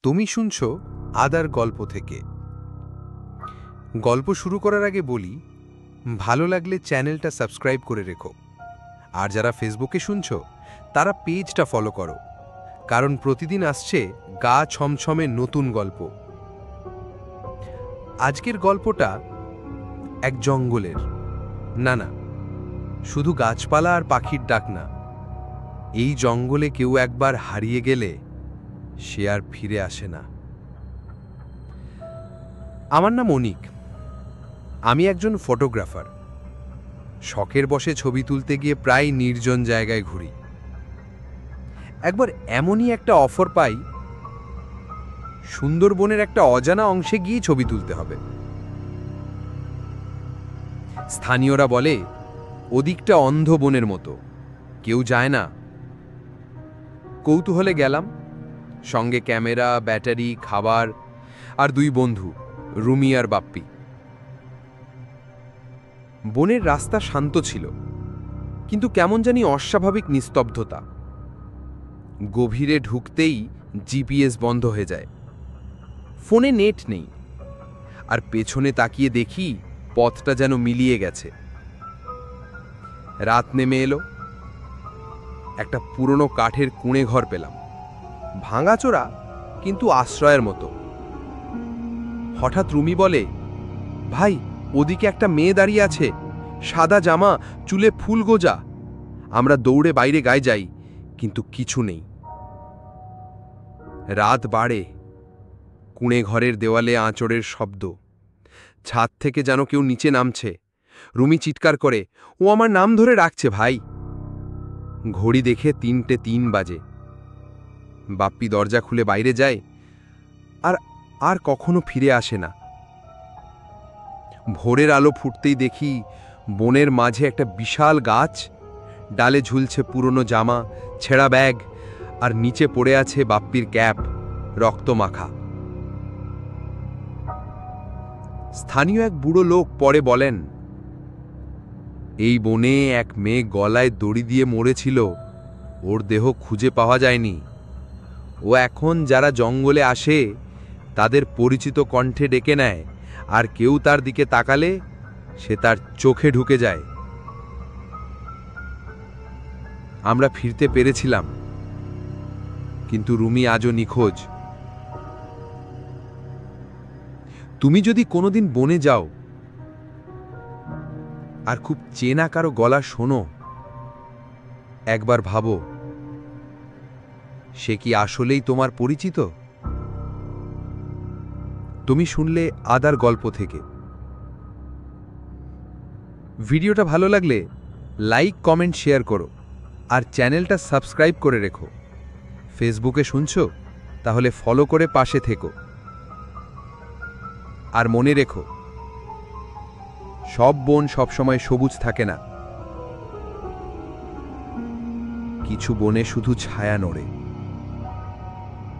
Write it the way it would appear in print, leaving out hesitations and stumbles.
তুমি শুনছো আদার গল্প থেকে। গল্প শুরু করার আগে বলি, ভালো লাগলে চ্যানেলটা সাবস্ক্রাইব করে রেখো। আর যারা ফেসবুকে শুনছো তারা পেজটা ফলো করো, কারণ প্রতিদিন আসছে গা ছমছমে নতুন গল্প। আজকের গল্পটা এক জঙ্গলের। না, শুধু গাছপালা আর পাখির ডাক না। এই জঙ্গলে কেউ একবার হারিয়ে গেলে সে আর ফিরে আসে না। আমার নাম অনিক। আমি একজন ফটোগ্রাফার। শখের বসে ছবি তুলতে গিয়ে প্রায় নির্জন জায়গায় ঘুরি। একবার এমনই একটা অফার পাই, সুন্দরবনের একটা অজানা অংশে গিয়ে ছবি তুলতে হবে। স্থানীয়রা বলে ওদিকটা অন্ধ বনের মতো, কেউ যায় না। কৌতূহলে গেলাম, সঙ্গে ক্যামেরা, ব্যাটারি, খাবার আর দুই বন্ধু, রুমি আর বাপ্পি। বনের রাস্তা শান্ত ছিল, কিন্তু কেমন জানি অস্বাভাবিক নিস্তব্ধতা। গভীরে ঢুকতেই জিপিএস বন্ধ হয়ে যায়, ফোনে নেট নেই, আর পেছনে তাকিয়ে দেখি পথটা যেন মিলিয়ে গেছে। রাত নেমে এলো। একটা পুরনো কাঠের কুঁড়ে ঘর পেলাম, ভাঙাচোরা কিন্তু আশ্রয়ের মতো। হঠাৎ রুমি বলে, ভাই, ওদিকে একটা মেয়ে দাঁড়িয়ে আছে, সাদা জামা, চুলে ফুল গোজা। আমরা দৌড়ে বাইরে গায়ে যাই, কিন্তু কিছু নেই। রাত বাড়ে, কুঁড়ে ঘরের দেওয়ালে আঁচড়ের শব্দ, ছাদ থেকে যেন কেউ নিচে নামছে। রুমি চিৎকার করে, ও আমার নাম ধরে ডাকছে ভাই। ঘড়ি দেখে 3:03 বাজে। বাপ্পি দরজা খুলে বাইরে যায়, আর কখনো ফিরে আসে না। ভোরের আলো ফুটতেই দেখি বনের মাঝে একটা বিশাল গাছ, ডালে ঝুলছে পুরনো জামা, ছেঁড়া ব্যাগ, আর নিচে পড়ে আছে বাপ্পির ক্যাপ, রক্ত মাখা। স্থানীয় এক বুড়ো লোক পরে বলেন, এই বনে এক মেয়ে গলায় দড়ি দিয়ে মরেছিল, ওর দেহ খুঁজে পাওয়া যায়নি। ও এখন যারা জঙ্গলে আসে তাদের পরিচিত কণ্ঠে ডেকে নেয়, আর কেউ তার দিকে তাকালে সে তার চোখে ঢুকে যায়। আমরা ফিরতে পেরেছিলাম, কিন্তু রুমি আজও নিখোঁজ। তুমি যদি কোনোদিন বনে যাও আর খুব চেনা কারো গলা শোনো, একবার ভাবো, সে কি আসলেই তোমার পরিচিত? তুমি শুনলে আদার গল্প থেকে। ভিডিওটা ভালো লাগলে লাইক, কমেন্ট, শেয়ার করো, আর চ্যানেলটা সাবস্ক্রাইব করে রেখো। ফেসবুকে শুনছো? তাহলে ফলো করে পাশে থেকো। আর মনে রেখো, সব বন সবসময় সবুজ থাকে না, কিছু বনে শুধু ছায়া নড়ে।